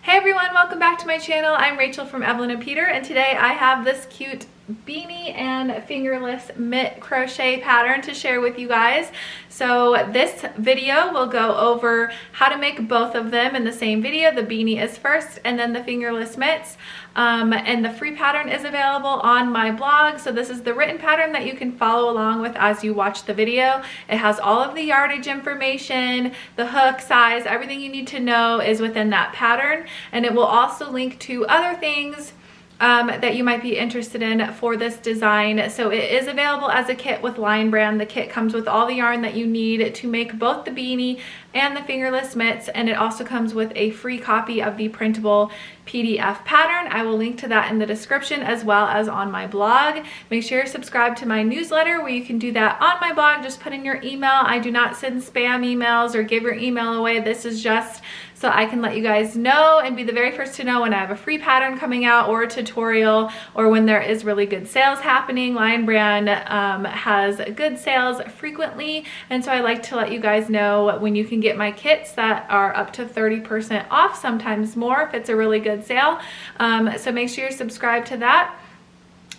Hey everyone, welcome back to my channel. I'm Rachel from Evelyn and Peter, and today I have this cute Beanie and Fingerless Mitt crochet pattern to share with you guys. So this video will go over how to make both of them in the same video. The beanie is first and then the fingerless mitts. And the free pattern is available on my blog. So this is the written pattern that you can follow along with as you watch the video. It has all of the yardage information, the hook size, everything you need to know is within that pattern. And it will also link to other things that you might be interested in for this design. So it is available as a kit with Lion Brand. The kit comes with all the yarn that you need to make both the beanie and the fingerless mitts, and it also comes with a free copy of the printable PDF pattern. I will link to that in the description as well as on my blog. Make sure you're subscribed to my newsletter where you can do that on my blog. Just put in your email. I do not send spam emails or give your email away. This is just so I can let you guys know and be the very first to know when I have a free pattern coming out or a tutorial, or when there is really good sales happening. Lion Brand has good sales frequently, and so I like to let you guys know when you can get my kits that are up to 30% off, sometimes more if it's a really good sale. So make sure you're subscribed to that.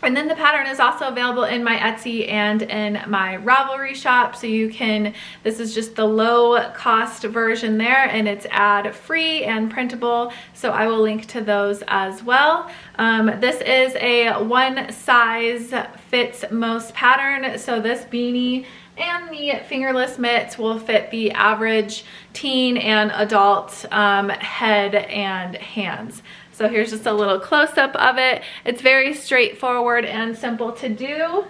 And then the pattern is also available in my Etsy and in my Ravelry shop. So you can, this is just the low cost version there, and it's ad free and printable. So I will link to those as well. This is a one size fits most pattern. So this beanie and the fingerless mitts will fit the average teen and adult head and hands. So here's just a little close-up of it. It's very straightforward and simple to do.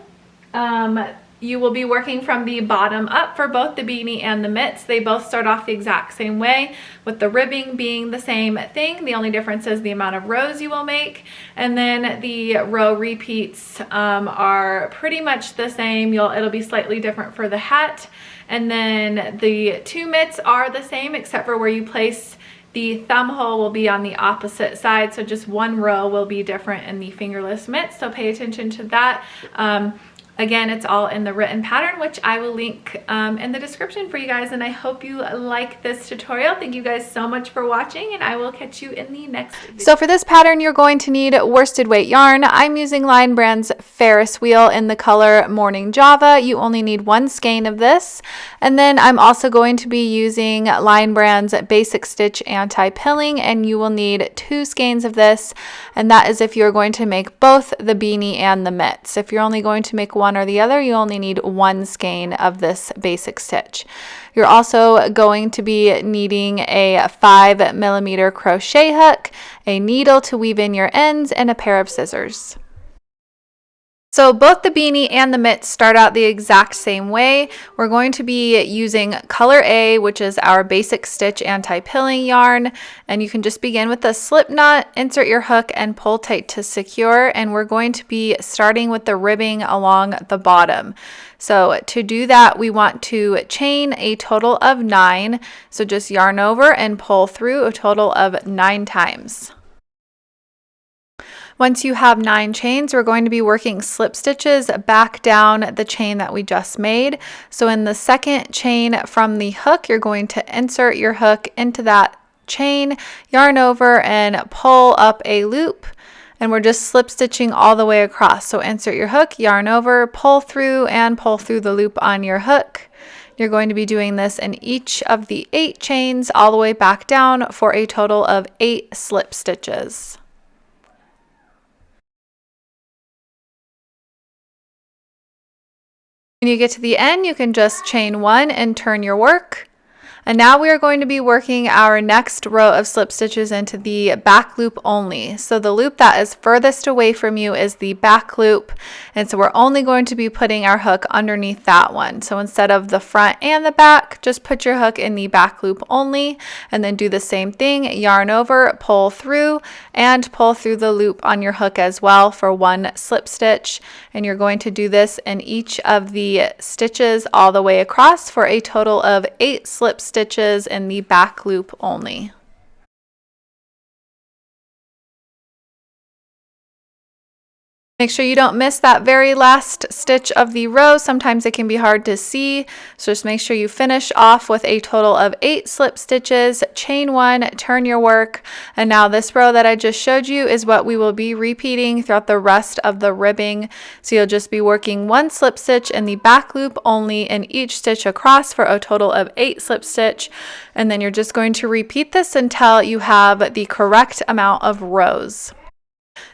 You will be working from the bottom up for both the beanie and the mitts. They both start off the exact same way, with the ribbing being the same thing. The only difference is the amount of rows you will make. And then the row repeats are pretty much the same. It'll be slightly different for the hat. And then the two mitts are the same except for where you place the thumb hole will be on the opposite side, so just one row will be different in the fingerless mitts, so pay attention to that. Again, it's all in the written pattern, which I will link in the description for you guys, and I hope you like this tutorial. Thank you guys so much for watching, and I will catch you in the next video. So for this pattern, you're going to need worsted weight yarn. I'm using Lion Brand's Ferris wheel in the color Morning Java. You only need one skein of this. And then I'm also going to be using Lion Brand's Basic Stitch Anti-Pilling, and you will need 2 skeins of this, and that is if you're going to make both the beanie and the mitts. If you're only going to make one or the other, you only need 1 skein of this basic stitch. You're also going to be needing a 5mm crochet hook, a needle to weave in your ends, and a pair of scissors. So both the beanie and the mitts start out the exact same way. We're going to be using color A, which is our basic stitch anti-pilling yarn, and you can just begin with a slip knot, insert your hook, and pull tight to secure. And we're going to be starting with the ribbing along the bottom. So to do that, we want to chain a total of 9. So just yarn over and pull through a total of 9 times. Once you have 9 chains, we're going to be working slip stitches back down the chain that we just made. So in the second chain from the hook, you're going to insert your hook into that chain, yarn over, and pull up a loop. And we're just slip stitching all the way across. So insert your hook, yarn over, pull through, and pull through the loop on your hook. You're going to be doing this in each of the 8 chains all the way back down for a total of 8 slip stitches. When you get to the end, you can just chain 1 and turn your work. And now we are going to be working our next row of slip stitches into the back loop only. So the loop that is furthest away from you is the back loop. And so we're only going to be putting our hook underneath that one. So instead of the front and the back, just put your hook in the back loop only, and then do the same thing, yarn over, pull through, and pull through the loop on your hook as well for 1 slip stitch. And you're going to do this in each of the stitches all the way across for a total of 8 slip stitches in the back loop only. Make sure you don't miss that very last stitch of the row. Sometimes it can be hard to see, so just make sure you finish off with a total of 8 slip stitches, chain 1, turn your work, and now this row that I just showed you is what we will be repeating throughout the rest of the ribbing. So you'll just be working 1 slip stitch in the back loop only in each stitch across for a total of 8 slip stitch, and then you're just going to repeat this until you have the correct amount of rows.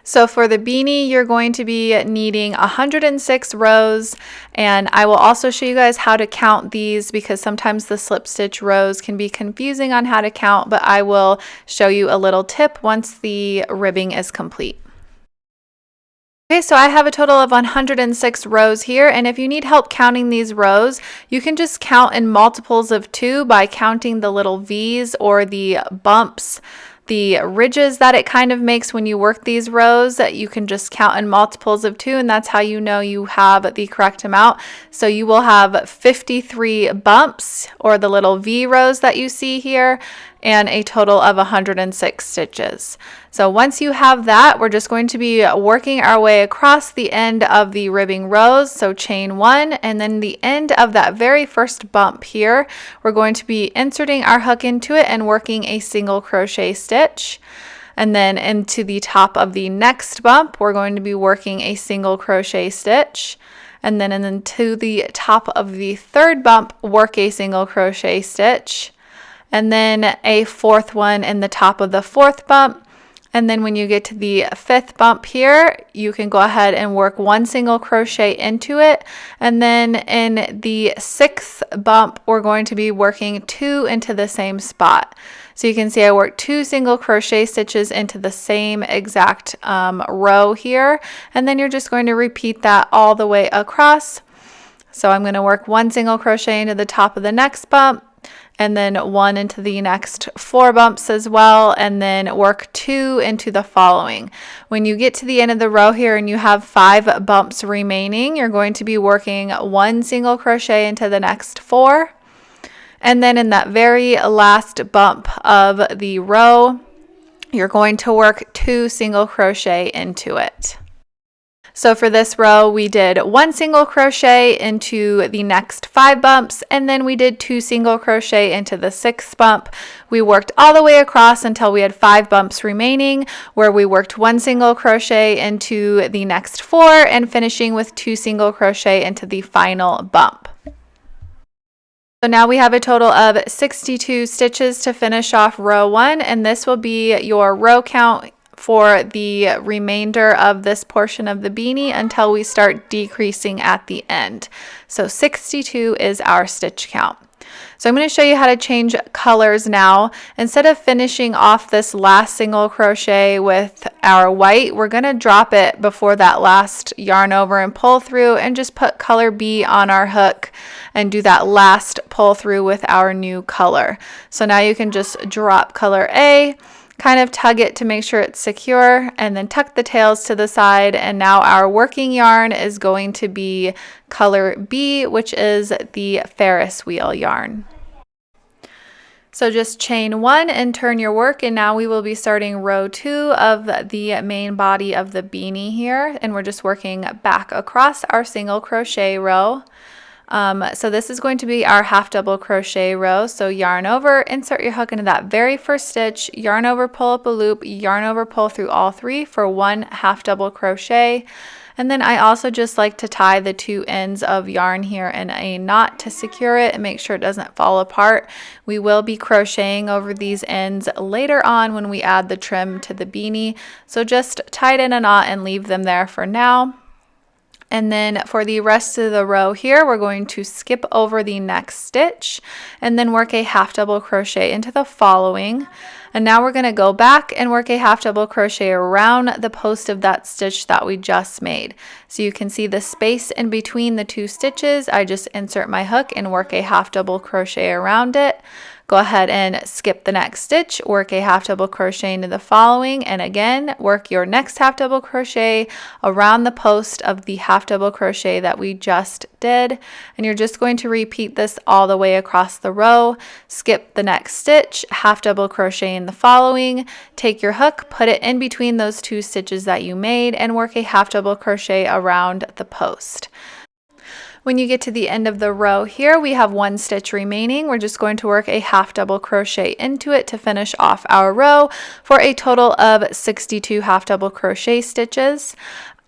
So for the beanie, you're going to be needing 106 rows, and I will also show you guys how to count these because sometimes the slip stitch rows can be confusing on how to count, but I will show you a little tip once the ribbing is complete. Okay, so I have a total of 106 rows here, and if you need help counting these rows, you can just count in multiples of 2 by counting the little V's or the bumps, the ridges that it kind of makes when you work these rows. You can just count in multiples of 2, and that's how you know you have the correct amount. So you will have 53 bumps, or the little V rows that you see here, and a total of 106 stitches. So once you have that, we're just going to be working our way across the end of the ribbing rows. So chain 1, and then the end of that very first bump here, we're going to be inserting our hook into it and working a single crochet stitch. And then into the top of the next bump, we're going to be working a single crochet stitch. And then into the top of the third bump, work a single crochet stitch. And then a fourth one in the top of the fourth bump. And then when you get to the fifth bump here, you can go ahead and work 1 single crochet into it. And then in the 6th bump, we're going to be working 2 into the same spot. So you can see I worked 2 single crochet stitches into the same exact row here. And then you're just going to repeat that all the way across. So I'm going to work 1 single crochet into the top of the next bump, and then 1 into the next 4 bumps as well, and then work 2 into the following. When you get to the end of the row here and you have 5 bumps remaining, you're going to be working 1 single crochet into the next 4, and then in that very last bump of the row, you're going to work 2 single crochet into it. So for this row, we did 1 single crochet into the next 5 bumps, and then we did 2 single crochet into the 6th bump. We worked all the way across until we had 5 bumps remaining, where we worked 1 single crochet into the next 4 and finishing with 2 single crochet into the final bump. So now we have a total of 62 stitches to finish off row 1, and this will be your row count for the remainder of this portion of the beanie until we start decreasing at the end. So 62 is our stitch count. So I'm going to show you how to change colors now. Instead of finishing off this last single crochet with our white, we're going to drop it before that last yarn over and pull through, and just put color B on our hook and do that last pull through with our new color. So now you can just drop color A, kind of tug it to make sure it's secure, and then tuck the tails to the side, and now our working yarn is going to be color B, which is the Ferris wheel yarn. So just chain 1 and turn your work, and now we will be starting row 2 of the main body of the beanie here, and we're just working back across our single crochet row. So this is going to be our half double crochet row. So yarn over, insert your hook into that very first stitch, yarn over, pull up a loop, yarn over, pull through all 3 for 1 half double crochet. And then I also just like to tie the 2 ends of yarn here in a knot to secure it and make sure it doesn't fall apart. We will be crocheting over these ends later on when we add the trim to the beanie. So just tie it in a knot and leave them there for now. And then for the rest of the row here, we're going to skip over the next stitch and then work a half double crochet into the following. And now we're going to go back and work a half double crochet around the post of that stitch that we just made. So you can see the space in between the 2 stitches. I just insert my hook and work a half double crochet around it. go ahead and skip the next stitch, work a half double crochet into the following, and again work your next half double crochet around the post of the half double crochet that we just did. And you're just going to repeat this all the way across the row. Skip the next stitch, half double crochet in the following, take your hook, put it in between those two stitches that you made, and work a half double crochet around the post. When you get to the end of the row here, we have one stitch remaining. We're just going to work a half double crochet into it to finish off our row for a total of 62 half double crochet stitches.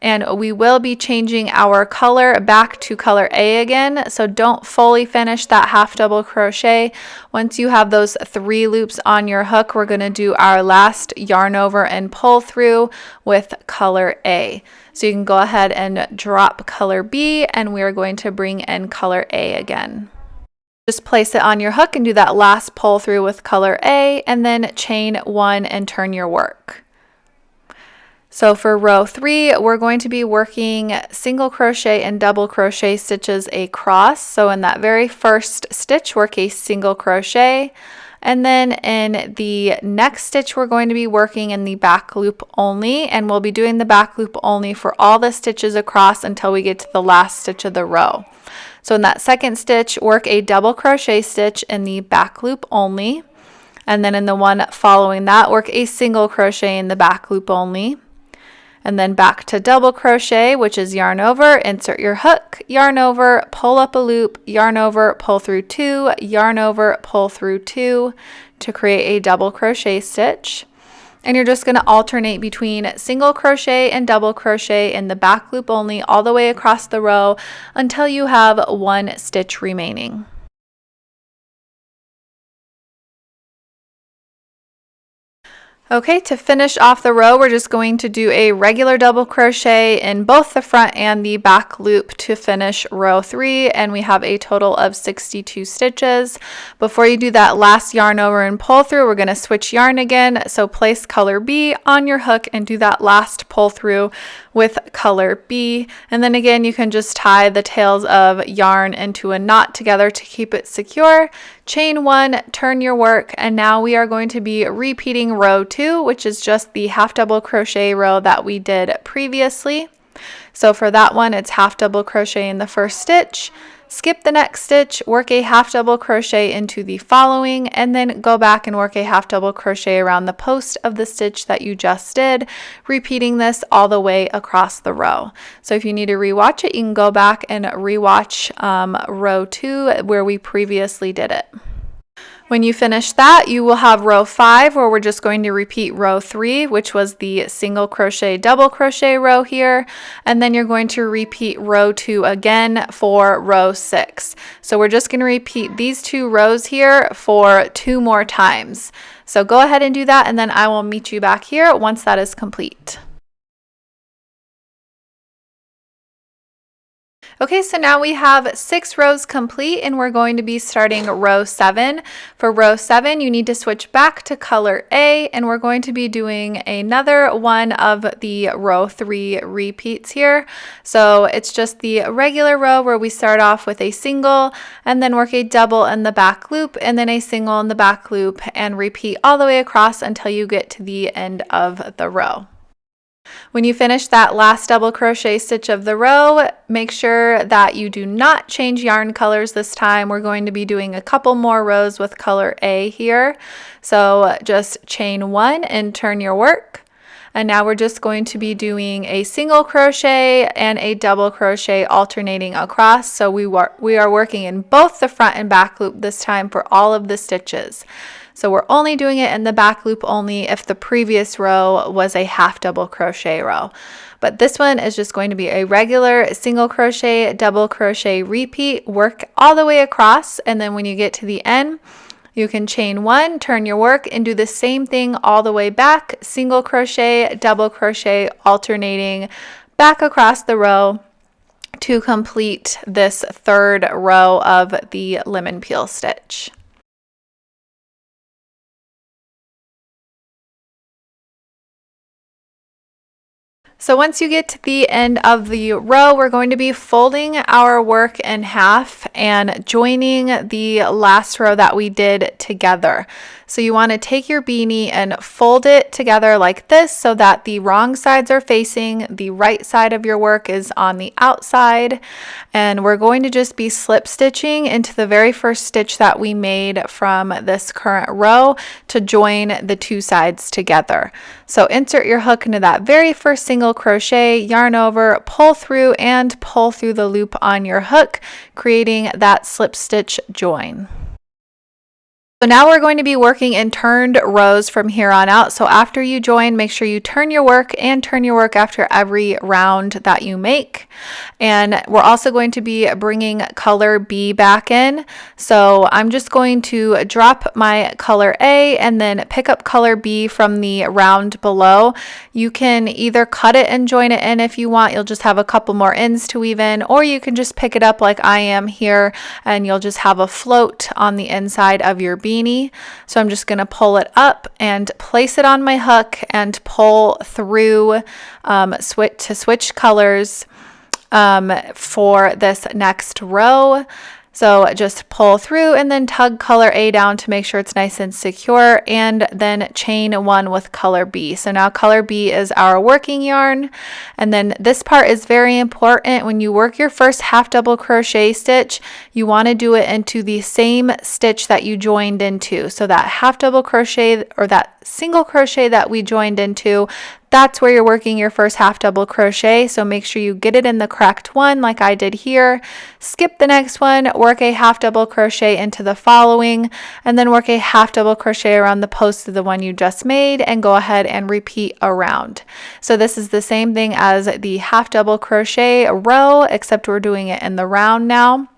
And we will be changing our color back to color A again, so don't fully finish that half double crochet. Once you have those 3 loops on your hook, we're going to do our last yarn over and pull through with color A. So you can go ahead and drop color B, and we are going to bring in color A again. Just place it on your hook and do that last pull through with color A, and then chain 1 and turn your work. So for row 3, we're going to be working single crochet and double crochet stitches across. So in that very first stitch, work a single crochet. And then in the next stitch, we're going to be working in the back loop only, and we'll be doing the back loop only for all the stitches across until we get to the last stitch of the row. So in that second stitch, work a double crochet stitch in the back loop only. And then in the one following that, work a single crochet in the back loop only. And then back to double crochet, which is yarn over, insert your hook, yarn over, pull up a loop, yarn over, pull through 2, yarn over, pull through 2 to create a double crochet stitch. And you're just going to alternate between single crochet and double crochet in the back loop only all the way across the row until you have 1 stitch remaining. Okay, to finish off the row, we're just going to do a regular double crochet in both the front and the back loop to finish row 3, and we have a total of 62 stitches. Before you do that last yarn over and pull through, we're going to switch yarn again. So place color B on your hook and do that last pull through with color B. And then again, you can just tie the tails of yarn into a knot together to keep it secure. Chain 1, turn your work, and now we are going to be repeating row 2, which is just the half double crochet row that we did previously. So for that one, it's half double crochet in the first stitch, skip the next stitch, work a half double crochet into the following, and then go back and work a half double crochet around the post of the stitch that you just did, repeating this all the way across the row. So if you need to rewatch it, you can go back and rewatch row 2 where we previously did it. When you finish that, you will have row 5 where we're just going to repeat row 3, which was the single crochet, double crochet row here. And then you're going to repeat row 2 again for row 6. So we're just going to repeat these 2 rows here for 2 more times. So go ahead and do that, and then I will meet you back here once that is complete. Okay, so now we have 6 rows complete, and we're going to be starting row 7. For row 7, you need to switch back to color A, and we're going to be doing another one of the row 3 repeats here. So it's just the regular row where we start off with a single and then work a double in the back loop and then a single in the back loop and repeat all the way across until you get to the end of the row. When you finish that last double crochet stitch of the row, make sure that you do not change yarn colors this time. We're going to be doing a couple more rows with color A here. So just chain 1 and turn your work. And now we're just going to be doing a single crochet and a double crochet alternating across. So we are working in both the front and back loop this time for all of the stitches. So we're only doing it in the back loop only if the previous row was a half double crochet row. But this one is just going to be a regular single crochet, double crochet repeat, work all the way across, and then when you get to the end, you can chain 1, turn your work, and do the same thing all the way back, single crochet, double crochet, alternating back across the row to complete this 3rd row of the lemon peel stitch. So once you get to the end of the row, we're going to be folding our work in half and joining the last row that we did together. So you want to take your beanie and fold it together like this so that the wrong sides are facing, the right side of your work is on the outside. And we're going to just be slip stitching into the very first stitch that we made from this current row to join the two sides together. So insert your hook into that very first single crochet, yarn over, pull through, and pull through the loop on your hook, creating that slip stitch join. So now we're going to be working in turned rows from here on out. So after you join, make sure you turn your work and turn your work after every round that you make. And we're also going to be bringing color B back in. So I'm just going to drop my color A and then pick up color B from the round below. You can either cut it and join it in if you want. You'll just have a couple more ends to weave in, or you can just pick it up like I am here and you'll just have a float on the inside of your beanie. So I'm just going to pull it up and place it on my hook and pull through, switch colors for this next row. So just pull through and then tug color A down to make sure it's nice and secure, and then chain one with color B. So now color B is our working yarn. And then this part is very important. When you work your first half double crochet stitch, you want to do it into the same stitch that you joined into. So that half double crochet or that single crochet that we joined into, that's where you're working your first half double crochet. So make sure you get it in the correct one like I did here. Skip the next one, work a half double crochet into the following, and then work a half double crochet around the post of the one you just made, and go ahead and repeat around. So this is the same thing as the half double crochet row, except we're doing it in the round now.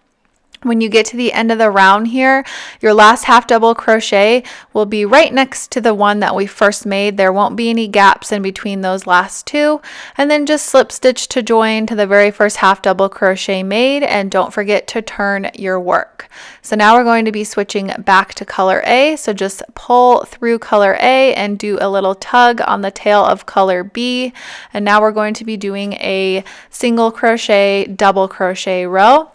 When you get to the end of the round here, your last half double crochet will be right next to the one that we first made. There won't be any gaps in between those last two. And then just slip stitch to join to the very first half double crochet made, and don't forget to turn your work. So now we're going to be switching back to color A. So just pull through color A and do a little tug on the tail of color B. And now we're going to be doing a single crochet, double crochet row.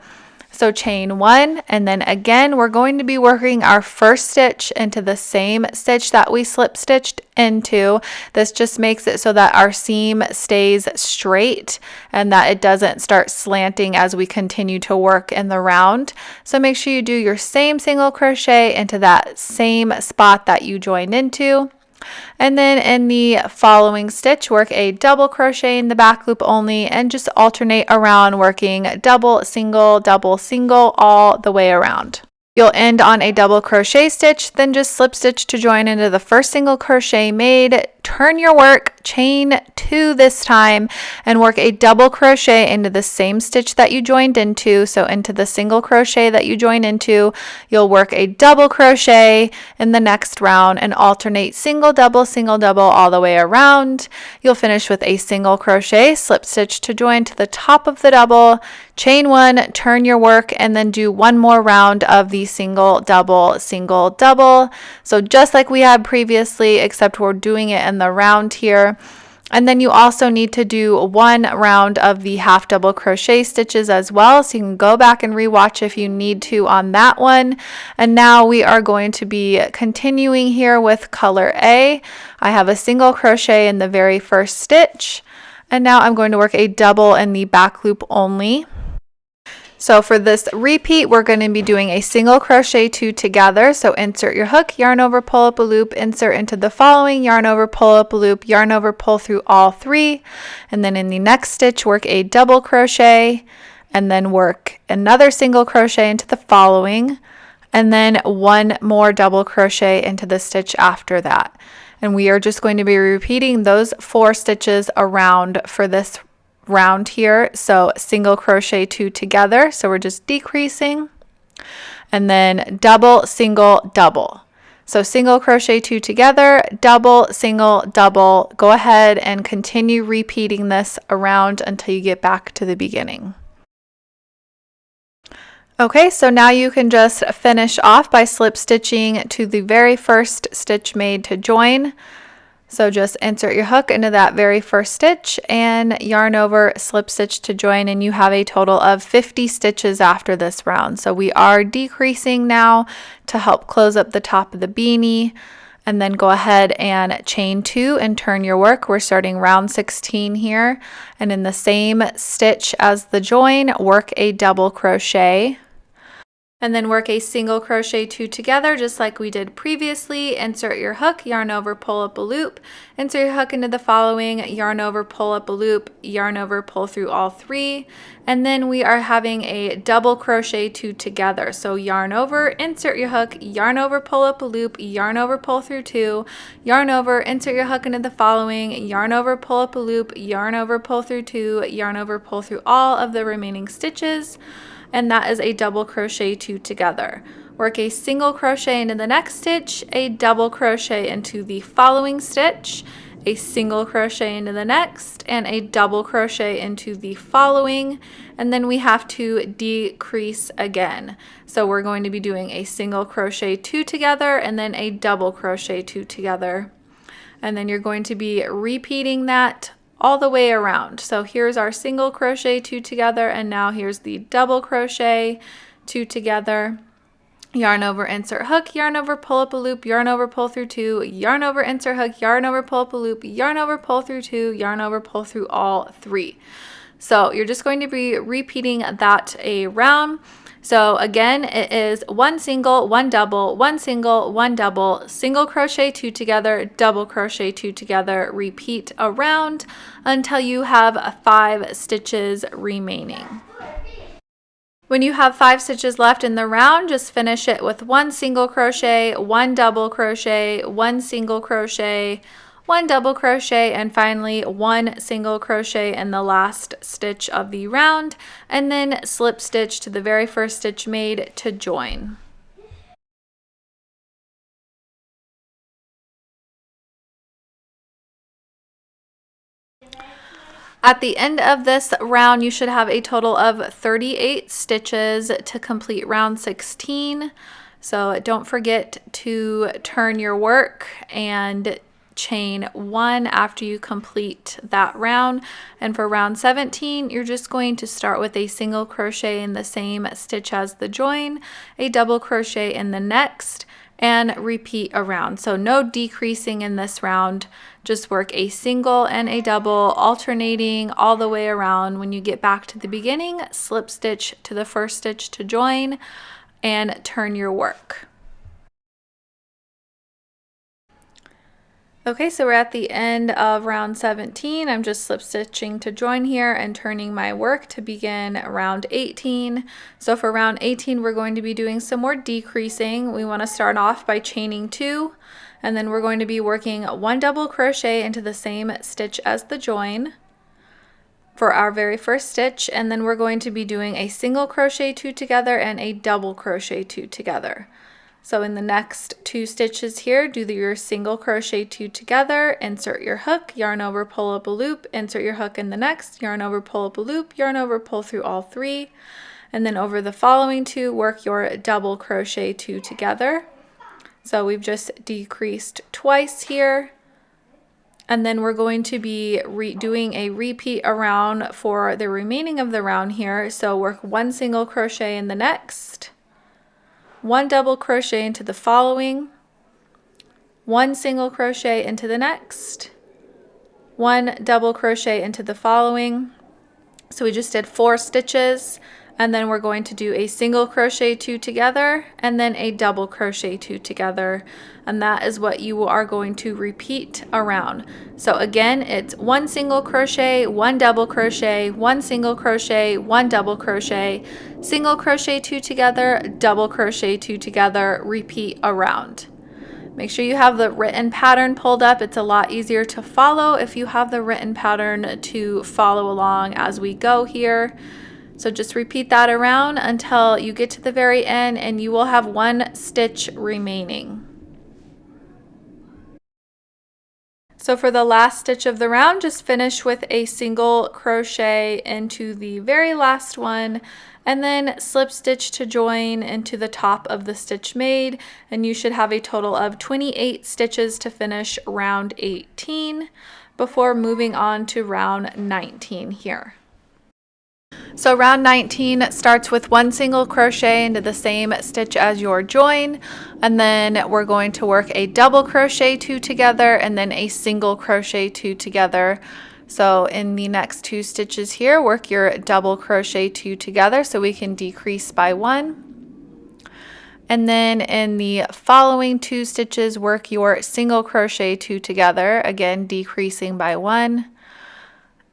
So chain one, and then again we're going to be working our first stitch into the same stitch that we slip stitched into. This just makes it so that our seam stays straight and that it doesn't start slanting as we continue to work in the round. So make sure you do your same single crochet into that same spot that you joined into. And then in the following stitch, work a double crochet in the back loop only, and just alternate around working double, single, all the way around. You'll end on a double crochet stitch, then just slip stitch to join into the first single crochet made, turn your work, chain two this time, and work a double crochet into the same stitch that you joined into. So into the single crochet that you joined into, you'll work a double crochet in the next round and alternate single, double, all the way around. You'll finish with a single crochet, slip stitch to join to the top of the double, chain one, turn your work, and then do one more round of the single, double. So just like we had previously, except we're doing it in the round here. And then you also need to do one round of the half double crochet stitches as well. So you can go back and rewatch if you need to on that one. And now we are going to be continuing here with color A. I have a single crochet in the very first stitch. And now I'm going to work a double in the back loop only. So for this repeat, we're going to be doing a single crochet two together. So insert your hook, yarn over, pull up a loop, insert into the following, yarn over, pull up a loop, yarn over, pull through all three. And then in the next stitch, work a double crochet, and then work another single crochet into the following, and then one more double crochet into the stitch after that. And we are just going to be repeating those 4 stitches around for this round here. So single crochet two together, so we're just decreasing, and then double, single, double. So single crochet two together, double, single, double. Go ahead and continue repeating this around until you get back to the beginning. Okay, so now you can just finish off by slip stitching to the very first stitch made to join. So just insert your hook into that very first stitch and yarn over, slip stitch to join, and you have a total of 50 stitches after this round. So we are decreasing now to help close up the top of the beanie, and then go ahead and chain 2 and turn your work. We're starting round 16 here, and in the same stitch as the join, work a double crochet. And then work a single crochet 2 together just like we did previously. Insert your hook, yarn over, pull up a loop, insert your hook into the following, yarn over, pull up a loop, yarn over, pull through all 3, and then we are having a double crochet 2 together. So yarn over, insert your hook, yarn over, pull up a loop, yarn over, pull through 2, yarn over, insert your hook into the following, yarn over, pull up a loop, yarn over, pull through 2, yarn over, pull through all of the remaining stitches. And that is a double crochet 2 together. Work a single crochet into the next stitch, a double crochet into the following stitch, a single crochet into the next, and a double crochet into the following, and then we have to decrease again. So we're going to be doing a single crochet 2 together and then a double crochet 2 together. And then you're going to be repeating that all the way around. So here's our single crochet 2 together, and now here's the double crochet 2 together. Yarn over, insert hook, yarn over, pull up a loop, yarn over, pull through 2, yarn over, insert hook, yarn over, pull up a loop, yarn over, pull through 2, yarn over, pull through all 3. So you're just going to be repeating that around. So again, it is 1 single, 1 double, 1 single, 1 double, single crochet 2 together, double crochet 2 together, repeat around until you have 5 stitches remaining. When you have 5 stitches left in the round, just finish it with 1 single crochet, 1 double crochet, 1 single crochet, 1 double crochet, and finally 1 single crochet in the last stitch of the round, and then slip stitch to the very first stitch made to join. At the end of this round, you should have a total of 38 stitches to complete round 16. So don't forget to turn your work and chain 1 after you complete that round. And for round 17, you're just going to start with a single crochet in the same stitch as the join, a double crochet in the next, and repeat around. So no decreasing in this round, just work a single and a double alternating all the way around. When you get back to the beginning, slip stitch to the first stitch to join and turn your work. Okay, so we're at the end of round 17. I'm just slip stitching to join here and turning my work to begin round 18. So for round 18, we're going to be doing some more decreasing. We want to start off by chaining 2, and then we're going to be working 1 double crochet into the same stitch as the join for our very first stitch, and then we're going to be doing a single crochet 2 together and a double crochet 2 together. So in the next 2 stitches here, do your single crochet 2 together, insert your hook, yarn over, pull up a loop, insert your hook in the next, yarn over, pull up a loop, yarn over, pull through all 3, and then over the following 2, work your double crochet 2 together. So we've just decreased twice here, and then we're going to be doing a repeat around for the remaining of the round here. So work 1 single crochet in the next, 1 double crochet into the following, 1 single crochet into the next, 1 double crochet into the following. So we just did 4 stitches, and then we're going to do a single crochet 2 together and then a double crochet 2 together, and that is what you are going to repeat around. So again, it's 1 single crochet, 1 double crochet, 1 single crochet, 1 double crochet, single crochet 2 together, double crochet 2 together, repeat around. Make sure you have the written pattern pulled up. It's a lot easier to follow if you have the written pattern to follow along as we go here. So just repeat that around until you get to the very end, and you will have 1 stitch remaining. So for the last stitch of the round, just finish with a single crochet into the very last one, and then slip stitch to join into the top of the stitch made, and you should have a total of 28 stitches to finish round 18 before moving on to round 19 here. So round 19 starts with one single crochet into the same stitch as your join, and then we're going to work a double crochet 2 together and then a single crochet 2 together. So in the next 2 stitches here, work your double crochet 2 together so we can decrease by 1. And then in the following 2 stitches, work your single crochet 2 together, again decreasing by 1.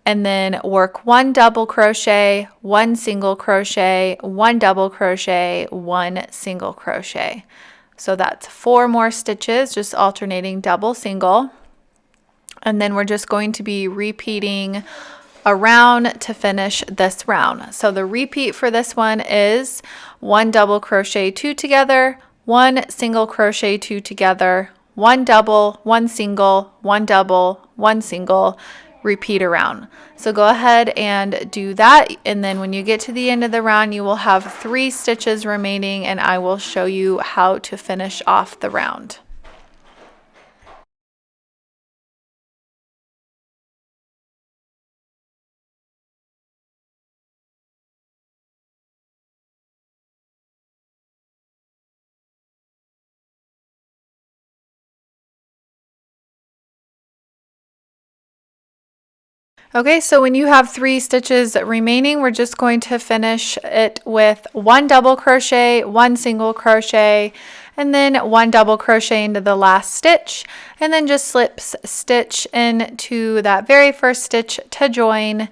And then work 1 double crochet, 1 single crochet, 1 double crochet, 1 single crochet. So that's 4 more stitches, just alternating double, single. And then we're just going to be repeating a round to finish this round. So the repeat for this one is 1 double crochet 2 together, 1 single crochet 2 together, 1 double, 1 single, 1 double, 1 single, repeat around. So go ahead and do that, and then when you get to the end of the round you will have 3 stitches remaining, and I will show you how to finish off the round. Okay, so when you have 3 stitches remaining, we're just going to finish it with 1 double crochet, 1 single crochet, and then 1 double crochet into the last stitch, and then just slip stitch into that very first stitch to join.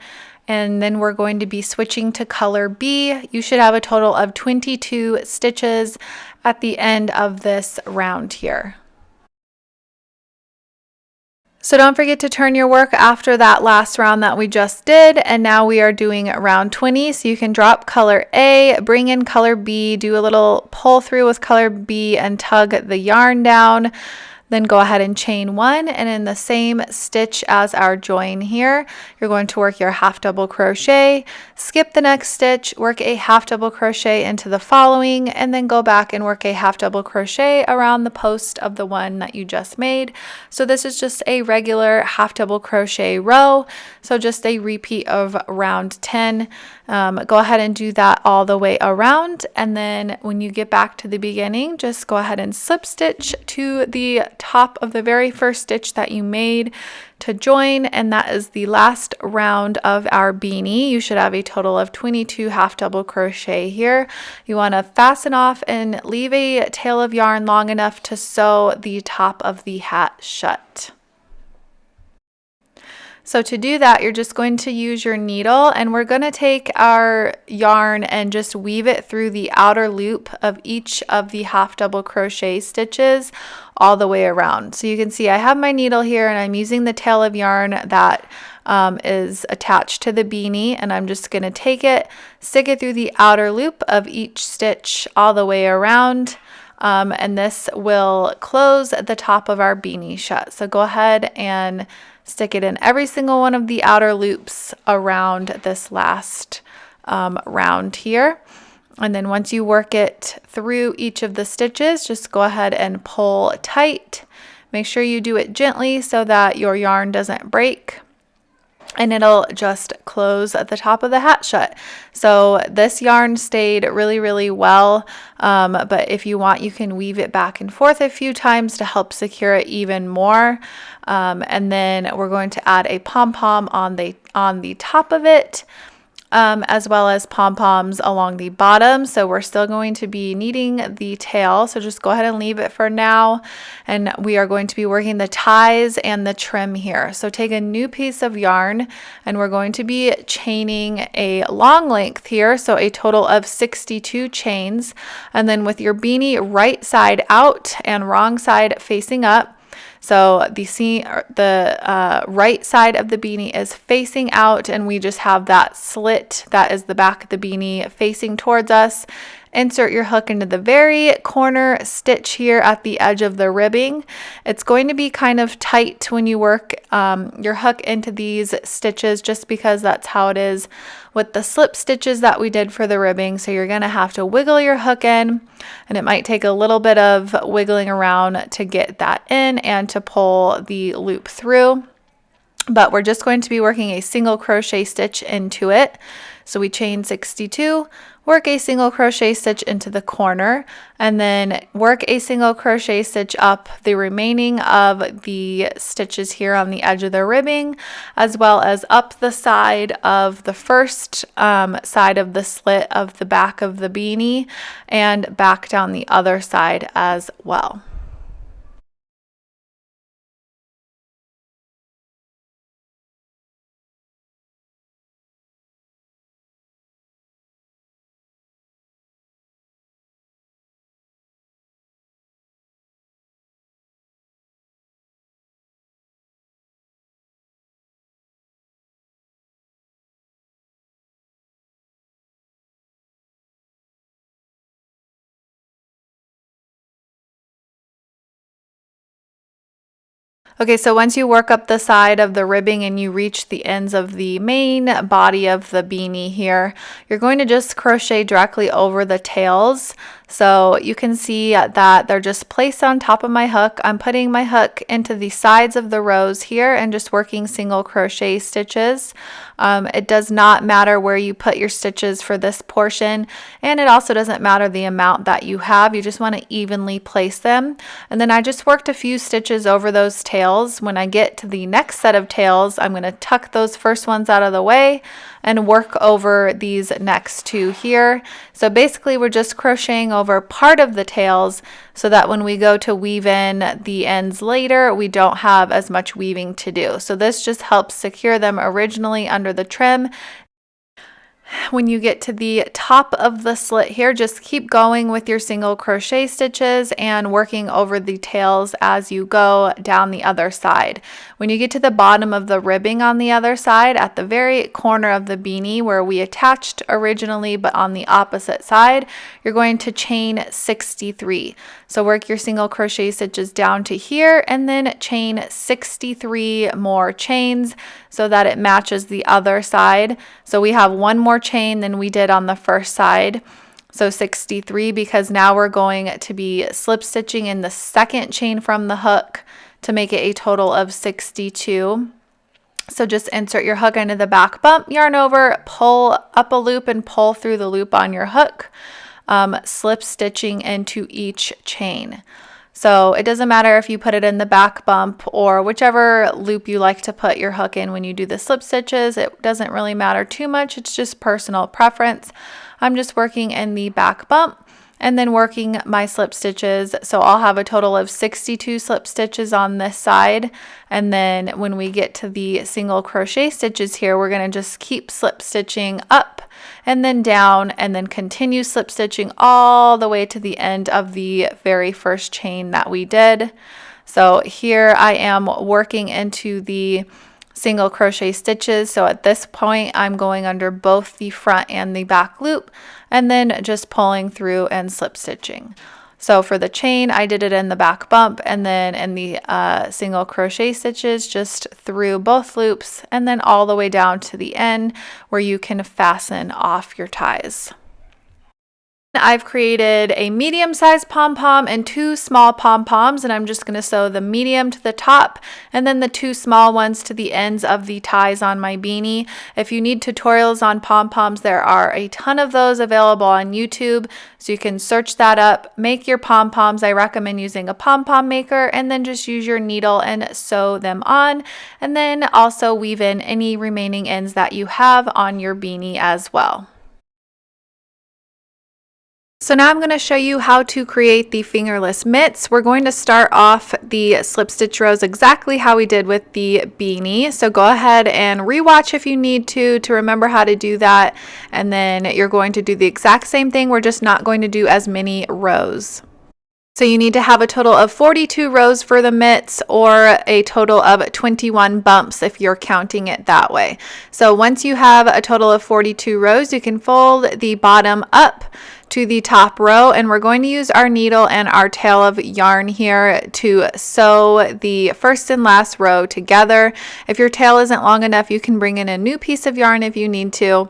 And then we're going to be switching to color B. You should have a total of 22 stitches at the end of this round here. So don't forget to turn your work after that last round that we just did, and now we are doing round 20. So you can drop color A, bring in color B, do a little pull through with color B and tug the yarn down. Then go ahead and chain 1, and in the same stitch as our join here, you're going to work your half double crochet, skip the next stitch, work a half double crochet into the following, and then go back and work a half double crochet around the post of the one that you just made. So this is just a regular half double crochet row, so just a repeat of round 10. Go ahead and do that all the way around, and then when you get back to the beginning, just go ahead and slip stitch to the top of the very first stitch that you made to join, and that is the last round of our beanie. You should have a total of 22 half double crochet here. You want to fasten off and leave a tail of yarn long enough to sew the top of the hat shut. So to do that, you're just going to use your needle, and we're going to take our yarn and just weave it through the outer loop of each of the half double crochet stitches all the way around. So you can see I have my needle here, and I'm using the tail of yarn that is attached to the beanie, and I'm just going to take it, stick it through the outer loop of each stitch all the way around. And this will close the top of our beanie shut. So go ahead and stick it in every single one of the outer loops around this last round here. And then once you work it through each of the stitches, just go ahead and pull tight. Make sure you do it gently so that your yarn doesn't break, and it'll just close at the top of the hat shut. So this yarn stayed really, really well, but if you want, you can weave it back and forth a few times to help secure it even more. And then we're going to add a pom-pom on the top of it, as well as pom-poms along the bottom. So we're still going to be needing the tail, so just go ahead and leave it for now, and we are going to be working the ties and the trim here. So take a new piece of yarn, and we're going to be chaining a long length here, so a total of 62 chains, and then with your beanie right side out and wrong side facing up. So the right side of the beanie is facing out, and we just have that slit that is the back of the beanie facing towards us, insert your hook into the very corner stitch here at the edge of the ribbing. It's going to be kind of tight when you work your hook into these stitches, just because that's how it is with the slip stitches that we did for the ribbing. So you're going to have to wiggle your hook in, and it might take a little bit of wiggling around to get that in and to pull the loop through. But we're just going to be working a single crochet stitch into it. So we chain 62, work a single crochet stitch into the corner, and then work a single crochet stitch up the remaining of the stitches here on the edge of the ribbing, as well as up the side of the first side of the slit of the back of the beanie, and back down the other side as well. Okay, so once you work up the side of the ribbing and you reach the ends of the main body of the beanie here, you're going to just crochet directly over the tails. So you can see that they're just placed on top of my hook. I'm putting my hook into the sides of the rows here and just working single crochet stitches. It does not matter where you put your stitches for this portion, and it also doesn't matter the amount that you have. You just want to evenly place them. And then I just worked a few stitches over those tails. When I get to the next set of tails, I'm going to tuck those first ones out of the way and work over these next two here. So basically we're just crocheting over part of the tails so that when we go to weave in the ends later, we don't have as much weaving to do. So this just helps secure them originally under the trim. When you get to the top of the slit here, just keep going with your single crochet stitches and working over the tails as you go down the other side. When you get to the bottom of the ribbing on the other side, at the very corner of the beanie where we attached originally but on the opposite side, you're going to chain 63. So work your single crochet stitches down to here and then chain 63 more chains so that it matches the other side. So we have one more chain than we did on the first side, so 63, because now we're going to be slip stitching in the second chain from the hook to make it a total of 62. So just insert your hook into the back bump, yarn over, pull up a loop and pull through the loop on your hook, slip stitching into each chain. So it doesn't matter if you put it in the back bump or whichever loop you like to put your hook in when you do the slip stitches. It doesn't really matter too much. It's just personal preference. I'm just working in the back bump and then working my slip stitches. So I'll have a total of 62 slip stitches on this side. And then when we get to the single crochet stitches here, we're going to just keep slip stitching up and then down, and then continue slip stitching all the way to the end of the very first chain that we did. So here I am working into the single crochet stitches. So at this point I'm going under both the front and the back loop and then just pulling through and slip stitching. So for the chain, I did it in the back bump and then in the single crochet stitches just through both loops and then all the way down to the end where you can fasten off your ties. I've created a medium-sized pom-pom and two small pom-poms, and I'm just going to sew the medium to the top and then the two small ones to the ends of the ties on my beanie. If you need tutorials on pom-poms, there are a ton of those available on YouTube, so you can search that up. Make your pom-poms. I recommend using a pom-pom maker, and then just use your needle and sew them on, and then also weave in any remaining ends that you have on your beanie as well. So now I'm going to show you how to create the fingerless mitts. We're going to start off the slip stitch rows exactly how we did with the beanie. So go ahead and rewatch if you need to remember how to do that. And then you're going to do the exact same thing. We're just not going to do as many rows. So you need to have a total of 42 rows for the mitts, or a total of 21 bumps if you're counting it that way. So once you have a total of 42 rows, you can fold the bottom up to the top row, and we're going to use our needle and our tail of yarn here to sew the first and last row together. If your tail isn't long enough, you can bring in a new piece of yarn if you need to.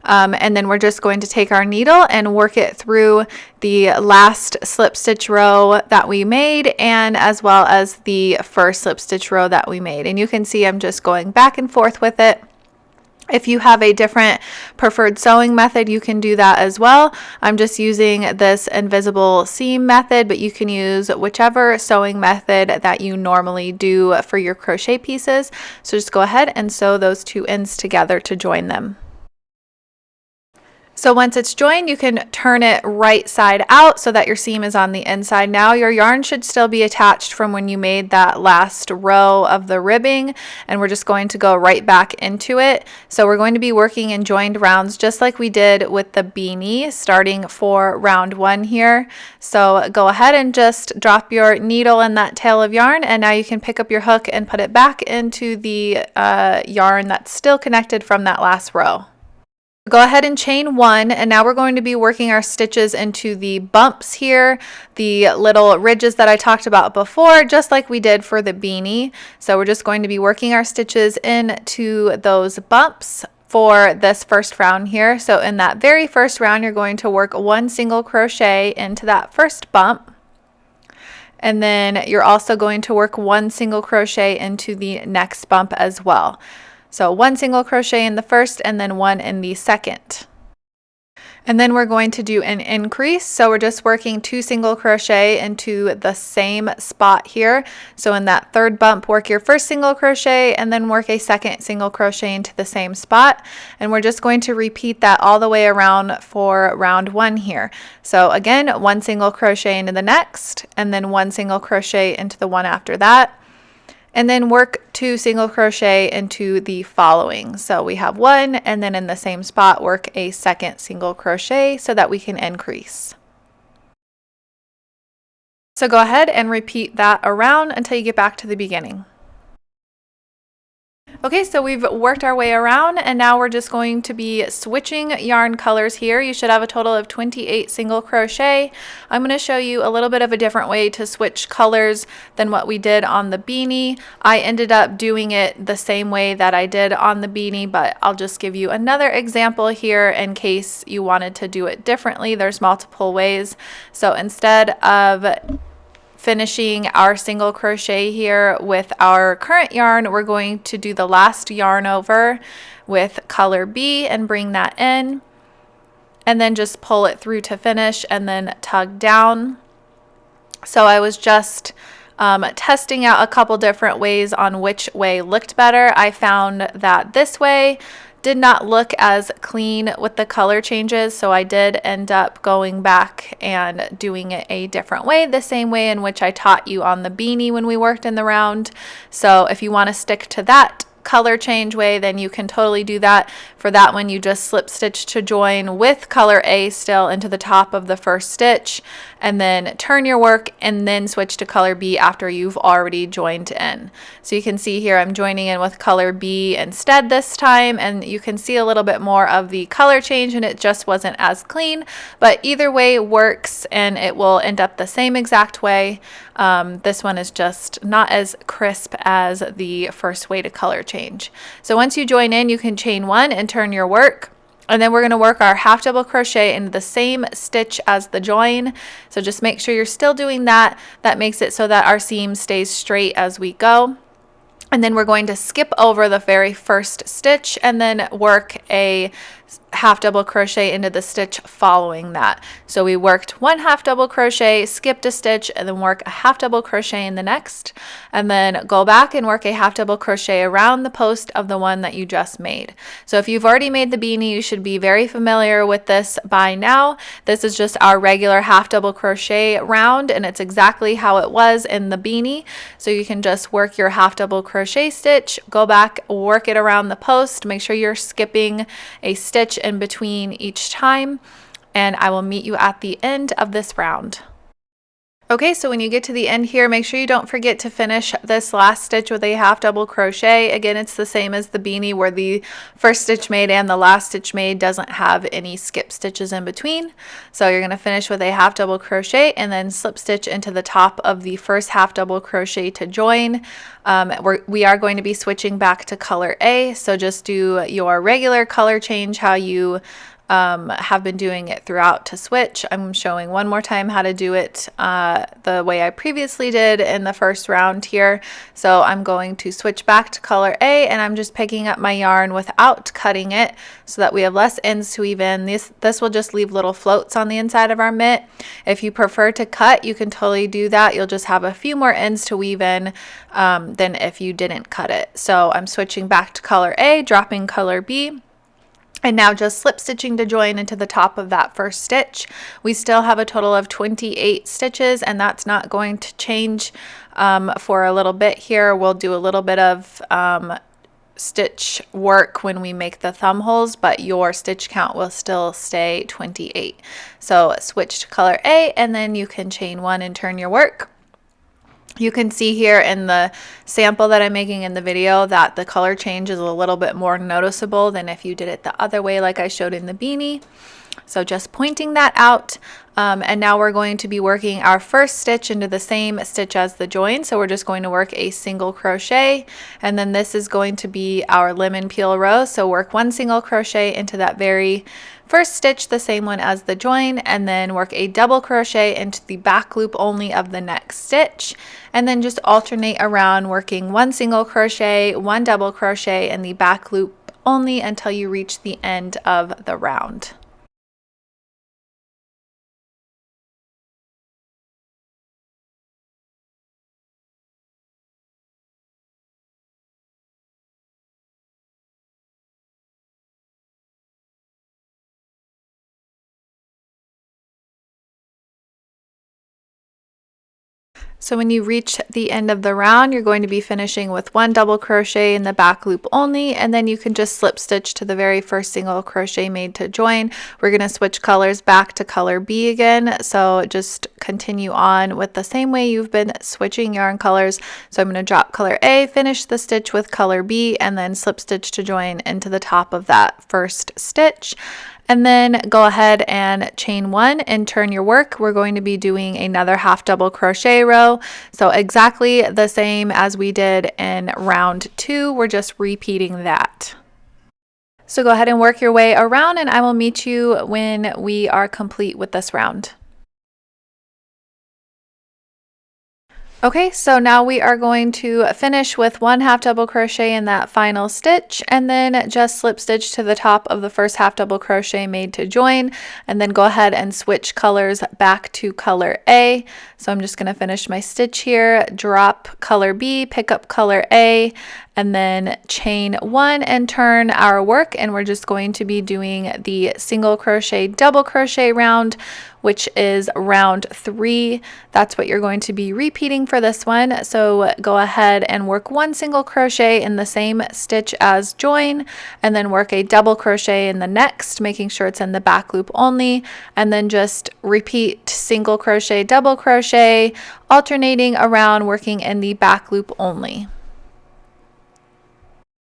And then we're just going to take our needle and work it through the last slip stitch row that we made, and as well as the first slip stitch row that we made. And you can see I'm just going back and forth with it. If you have a different preferred sewing method, you can do that as well. I'm just using this invisible seam method, but you can use whichever sewing method that you normally do for your crochet pieces. So just go ahead and sew those two ends together to join them. So once it's joined, you can turn it right side out so that your seam is on the inside. Now your yarn should still be attached from when you made that last row of the ribbing, and we're just going to go right back into it. So we're going to be working in joined rounds just like we did with the beanie, starting for round 1 here. So go ahead and just drop your needle in that tail of yarn, and now you can pick up your hook and put it back into the yarn that's still connected from that last row. Go ahead and chain 1, and now we're going to be working our stitches into the bumps here, the little ridges that I talked about before, just like we did for the beanie. So we're just going to be working our stitches into those bumps for this first round here. So in that very first round, you're going to work 1 single crochet into that first bump. And then you're also going to work 1 single crochet into the next bump as well. So 1 single crochet in the first, and then 1 in the second. And then we're going to do an increase. So we're just working 2 single crochet into the same spot here. So in that third bump, work your first single crochet and then work a second single crochet into the same spot. And we're just going to repeat that all the way around for round 1 here. So again, 1 single crochet into the next, and then 1 single crochet into the one after that. And then work 2 single crochet into the following. So we have 1, and then in the same spot work a second single crochet so that we can increase. So go ahead and repeat that around until you get back to the beginning. Okay, so we've worked our way around, and now we're just going to be switching yarn colors here. You should have a total of 28 single crochet. I'm going to show you a little bit of a different way to switch colors than what we did on the beanie. I ended up doing it the same way that I did on the beanie, but I'll just give you another example here in case you wanted to do it differently. There's multiple ways. So instead of finishing our single crochet here with our current yarn, we're going to do the last yarn over with color B and bring that in, and then just pull it through to finish and then tug down. So I was just testing out a couple different ways on which way looked better. I found that this way did not look as clean with the color changes, so I did end up going back and doing it a different way, the same way in which I taught you on the beanie when we worked in the round. So if you want to stick to that color change way, then you can totally do that. For that one, you just slip stitch to join with color A still into the top of the first stitch, and then turn your work and then switch to color B after you've already joined in. So you can see here I'm joining in with color B instead this time, and you can see a little bit more of the color change, and it just wasn't as clean, but either way works and it will end up the same exact way. This one is just not as crisp as the first way to color change. So once you join in, you can chain 1 and turn your work. And then we're going to work our half double crochet into the same stitch as the join. So just make sure you're still doing that. That makes it so that our seam stays straight as we go. And then we're going to skip over the very first stitch and then work a half double crochet into the stitch following that. So we worked 1 half double crochet, skipped a stitch, and then work a half double crochet in the next, and then go back and work a half double crochet around the post of the one that you just made. So if you've already made the beanie, you should be very familiar with this by now. This is just our regular half double crochet round, and it's exactly how it was in the beanie. So you can just work your half double crochet stitch, go back, work it around the post, make sure you're skipping a stitch in between each time, and I will meet you at the end of this round. Okay, so when you get to the end here, make sure you don't forget to finish this last stitch with a half double crochet. Again, it's the same as the beanie where the first stitch made and the last stitch made doesn't have any skip stitches in between. So you're going to finish with a half double crochet and then slip stitch into the top of the first half double crochet to join. We are going to be switching back to color A, so just do your regular color change how you have been doing it throughout to switch. I'm showing one more time how to do it the way I previously did in the first round here. So I'm going to switch back to color A, and I'm just picking up my yarn without cutting it so that we have less ends to weave in. This will just leave little floats on the inside of our mitt. If you prefer to cut, you can totally do that. You'll just have a few more ends to weave in than if you didn't cut it. So I'm switching back to color A, dropping color B. And now just slip stitching to join into the top of that first stitch. We still have a total of 28 stitches, and that's not going to change for a little bit here. We'll do a little bit of stitch work when we make the thumb holes, but your stitch count will still stay 28. So switch to color A, and then you can chain one and turn your work. You can see here in the sample that I'm making in the video that the color change is a little bit more noticeable than if you did it the other way like I showed in the beanie. So just pointing that out. And now we're going to be working our first stitch into the same stitch as the join. So we're just going to work a single crochet, and then this is going to be our lemon peel row. So work one single crochet into that very first stitch, the same one as the join, and then work a double crochet into the back loop only of the next stitch, and then just alternate around working one single crochet, one double crochet in the back loop only until you reach the end of the round. So when you reach the end of the round, you're going to be finishing with one double crochet in the back loop only, and then you can just slip stitch to the very first single crochet made to join. We're going to switch colors back to color B again, so just continue on with the same way you've been switching yarn colors. So I'm going to drop color A, finish the stitch with color B, and then slip stitch to join into the top of that first stitch. And then go ahead and chain one and turn your work. We're going to be doing another half double crochet row. So exactly the same as we did in round 2. We're just repeating that. So go ahead and work your way around, and I will meet you when we are complete with this round. Okay, so now we are going to finish with one half double crochet in that final stitch, and then just slip stitch to the top of the first half double crochet made to join, and then go ahead and switch colors back to color A. So I'm just going to finish my stitch here, drop color B, pick up color A, and then chain one and turn our work, and we're just going to be doing the single crochet double crochet round, which is round 3. That's what you're going to be repeating for this one. So go ahead and work one single crochet in the same stitch as join, and then work a double crochet in the next, making sure it's in the back loop only, and then just repeat single crochet, double crochet, alternating around working in the back loop only.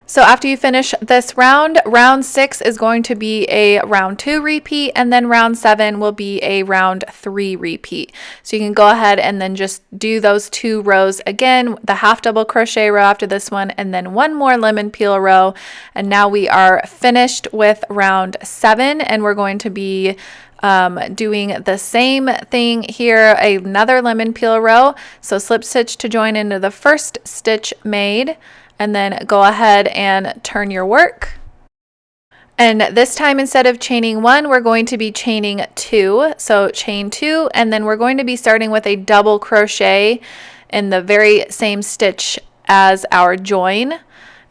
So after you finish this round, round 6 is going to be a round 2 repeat, and then round 7 will be a round 3 repeat. So you can go ahead and then just do those 2 rows again, the half double crochet row after this one, and then one more lemon peel row. And now we are finished with round 7, and we're going to be doing the same thing here, another lemon peel row. So slip stitch to join into the first stitch made, and then go ahead and turn your work. And this time, instead of chaining 1, we're going to be chaining 2. So chain 2, and then we're going to be starting with a double crochet in the very same stitch as our join.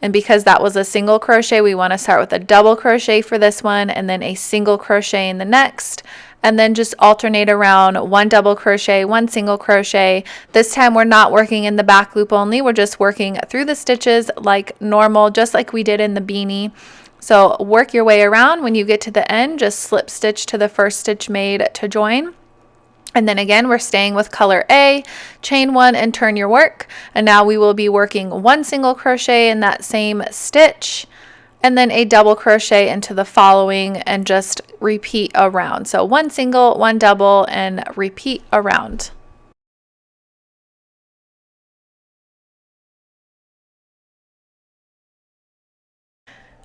And because that was a single crochet, we want to start with a double crochet for this one, and then a single crochet in the next, and then just alternate around one double crochet, one single crochet. This time we're not working in the back loop only, we're just working through the stitches like normal, just like we did in the beanie. So work your way around. When you get to the end, just slip stitch to the first stitch made to join, And then again, we're staying with color A, chain 1 and turn your work. And now we will be working 1 single crochet in that same stitch, and then a double crochet into the following, and just repeat around. So 1 single, 1 double, and repeat around.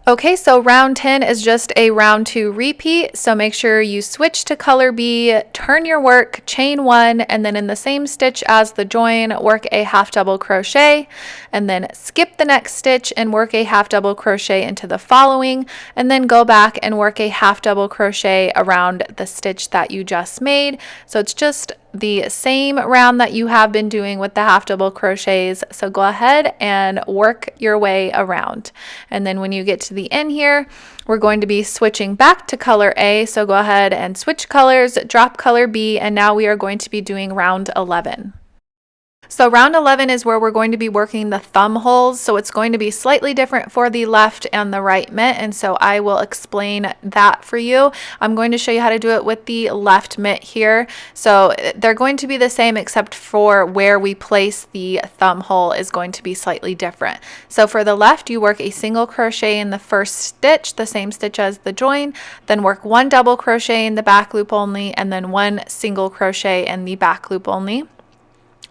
Okay, so round 10 is just a round 2 repeat, so make sure you switch to color B, turn your work, chain 1, and then in the same stitch as the join, work a half double crochet, and then skip the next stitch and work a half double crochet into the following, and then go back and work a half double crochet around the stitch that you just made. So it's just the same round that you have been doing with the half double crochets. So go ahead and work your way around. And then when you get to the end here, we're going to be switching back to color A. So go ahead and switch colors, drop color B, and now we are going to be doing round 11. So round 11 is where we're going to be working the thumb holes. So it's going to be slightly different for the left and the right mitt. And so I will explain that for you. I'm going to show you how to do it with the left mitt here. So they're going to be the same, except for where we place the thumb hole is going to be slightly different. So for the left, you work a single crochet in the first stitch, the same stitch as the join, then work 1 double crochet in the back loop only, and then 1 single crochet in the back loop only.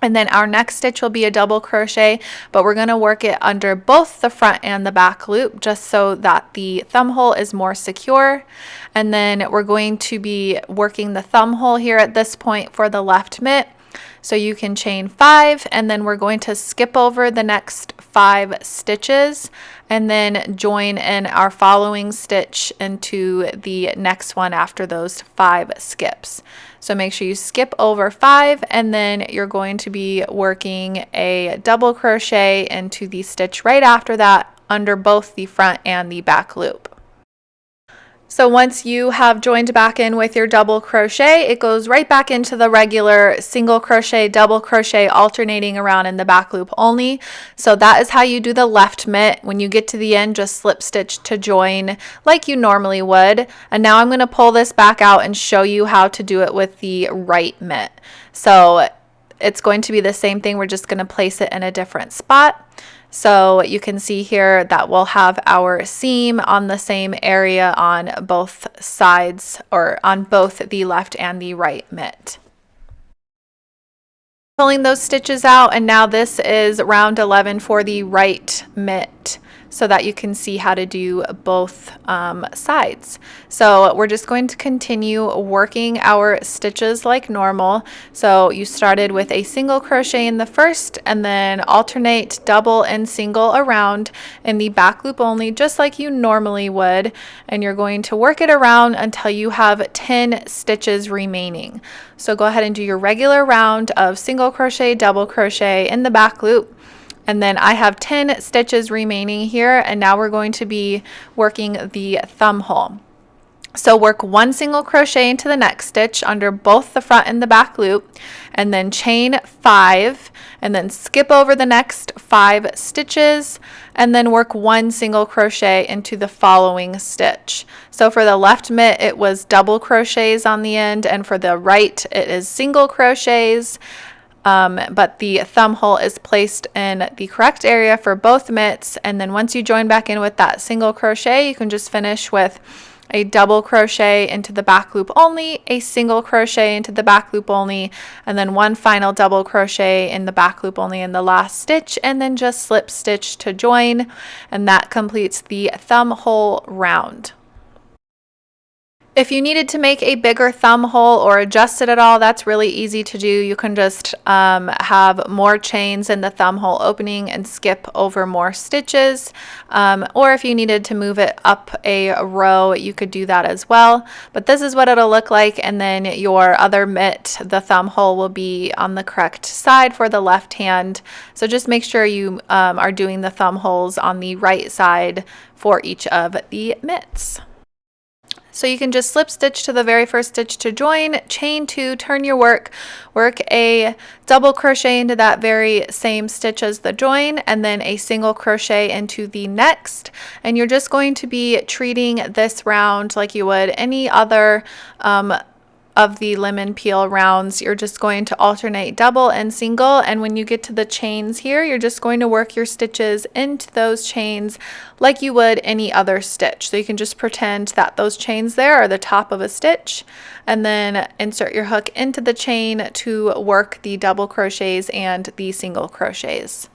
And then our next stitch will be a double crochet, but we're going to work it under both the front and the back loop, just so that the thumb hole is more secure. And then we're going to be working the thumb hole here at this point for the left mitt. So you can chain 5, and then we're going to skip over the next 5 stitches and then join in our following stitch into the next one after those 5 skips. So make sure you skip over 5, and then you're going to be working a double crochet into the stitch right after that under both the front and the back loop. So once you have joined back in with your double crochet, it goes right back into the regular single crochet, double crochet, alternating around in the back loop only. So that is how you do the left mitt. When you get to the end, just slip stitch to join like you normally would. And now I'm going to pull this back out and show you how to do it with the right mitt. So it's going to be the same thing. We're just going to place it in a different spot. So you can see here that we'll have our seam on the same area on both sides, or on both the left and the right mitt. Pulling those stitches out, and now this is round 11 for the right mitt, so that you can see how to do both sides. So we're just going to continue working our stitches like normal. So you started with a single crochet in the first, and then alternate double and single around in the back loop only, just like you normally would. And you're going to work it around until you have 10 stitches remaining. So go ahead and do your regular round of single crochet, double crochet in the back loop. And then I have 10 stitches remaining here, and now we're going to be working the thumb hole. So work 1 single crochet into the next stitch under both the front and the back loop, and then chain 5, and then skip over the next 5 stitches, and then work 1 single crochet into the following stitch. So for the left mitt, it was double crochets on the end, and for the right, it is single crochets. But the thumb hole is placed in the correct area for both mitts. And then once you join back in with that single crochet, you can just finish with a double crochet into the back loop only, a single crochet into the back loop only, and then 1 final double crochet in the back loop only in the last stitch, and then just slip stitch to join. And that completes the thumb hole round. If you needed to make a bigger thumb hole or adjust it at all, that's really easy to do. You can just have more chains in the thumb hole opening and skip over more stitches. Or if you needed to move it up a row, you could do that as well. But this is what it'll look like, and then your other mitt, the thumb hole, will be on the correct side for the left hand. So just make sure you are doing the thumb holes on the right side for each of the mitts. So you can just slip stitch to the very first stitch to join, chain 2, turn your work, work a double crochet into that very same stitch as the join, and then a single crochet into the next. And you're just going to be treating this round like you would any other of the lemon peel rounds, you're just going to alternate double and single, and when you get to the chains here, you're just going to work your stitches into those chains like you would any other stitch. So you can just pretend that those chains there are the top of a stitch, and then insert your hook into the chain to work the double crochets and the single crochets.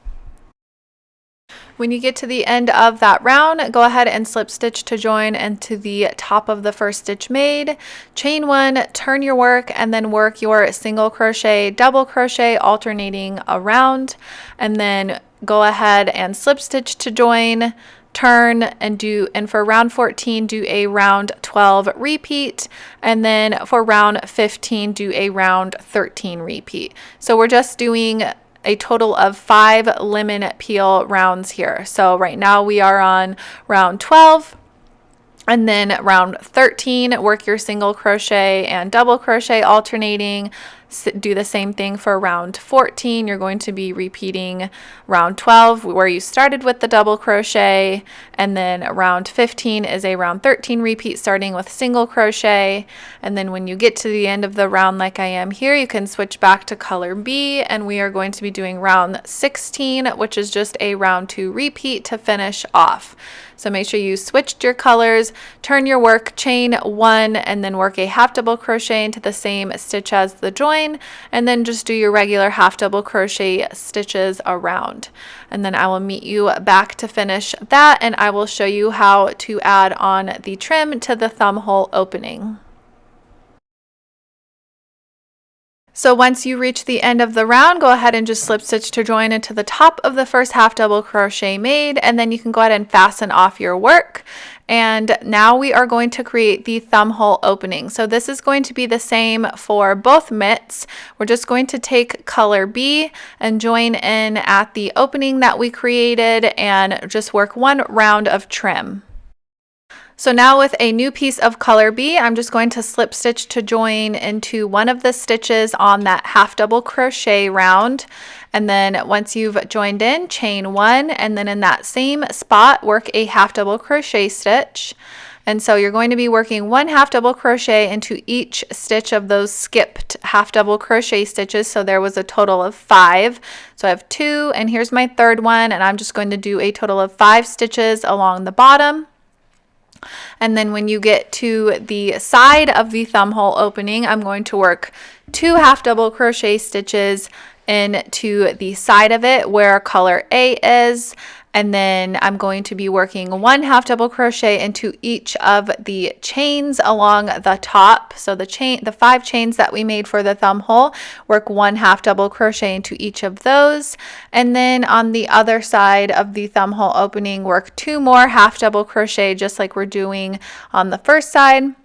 When you get to the end of that round, go ahead and slip stitch to join into the top of the first stitch made, chain one, turn your work, and then work your single crochet, double crochet, alternating around, and then go ahead and slip stitch to join, turn, and for round 14 do a round 12 repeat, and then for round 15 do a round 13 repeat. So we're just doing a total of 5 lemon peel rounds here. So right now we are on round 12, and then round 13, work your single crochet and double crochet alternating. Do the same thing for round 14. You're going to be repeating round 12 where you started with the double crochet, and then round 15 is a round 13 repeat starting with single crochet. And then when you get to the end of the round like I am here, you can switch back to color B, and we are going to be doing round 16, which is just a round 2 repeat to finish off. So make sure you switched your colors, turn your work, chain one, and then work a half double crochet into the same stitch as the join, and then just do your regular half double crochet stitches around. And then I will meet you back to finish that, and I will show you how to add on the trim to the thumb hole opening. So once you reach the end of the round, go ahead and just slip stitch to join into the top of the first half double crochet made, and then you can go ahead and fasten off your work. And now we are going to create the thumb hole opening. So this is going to be the same for both mitts. We're just going to take color B and join in at the opening that we created and just work one round of trim. So now with a new piece of color B, I'm just going to slip stitch to join into one of the stitches on that half double crochet round. And then once you've joined in, chain one, and then in that same spot, work a half double crochet stitch. And so you're going to be working one half double crochet into each stitch of those skipped half double crochet stitches. So there was a total of 5. So I have 2, and here's my third one, and I'm just going to do a total of 5 stitches along the bottom. And then when you get to the side of the thumb hole opening, I'm going to work 2 half double crochet stitches into the side of it where color A is, and then I'm going to be working 1 half double crochet into each of the chains along the top. So the 5 chains that we made for the thumb hole, work 1 half double crochet into each of those, and then on the other side of the thumb hole opening, work 2 more half double crochet just like we're doing on the first side,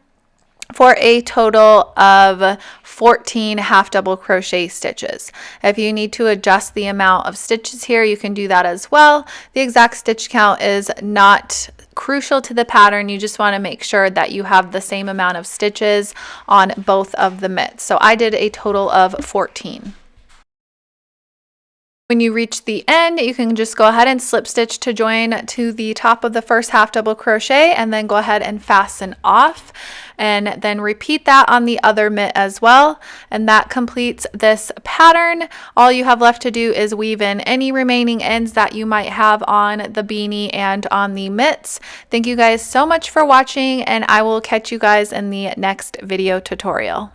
for a total of 14 half double crochet stitches. If you need to adjust the amount of stitches here, you can do that as well. The exact stitch count is not crucial to the pattern. You just want to make sure that you have the same amount of stitches on both of the mitts. So I did a total of 14. When you reach the end, you can just go ahead and slip stitch to join to the top of the first half double crochet, and then go ahead and fasten off, and then repeat that on the other mitt as well. And that completes this pattern. All you have left to do is weave in any remaining ends that you might have on the beanie and on the mitts. Thank you guys so much for watching, and I will catch you guys in the next video tutorial.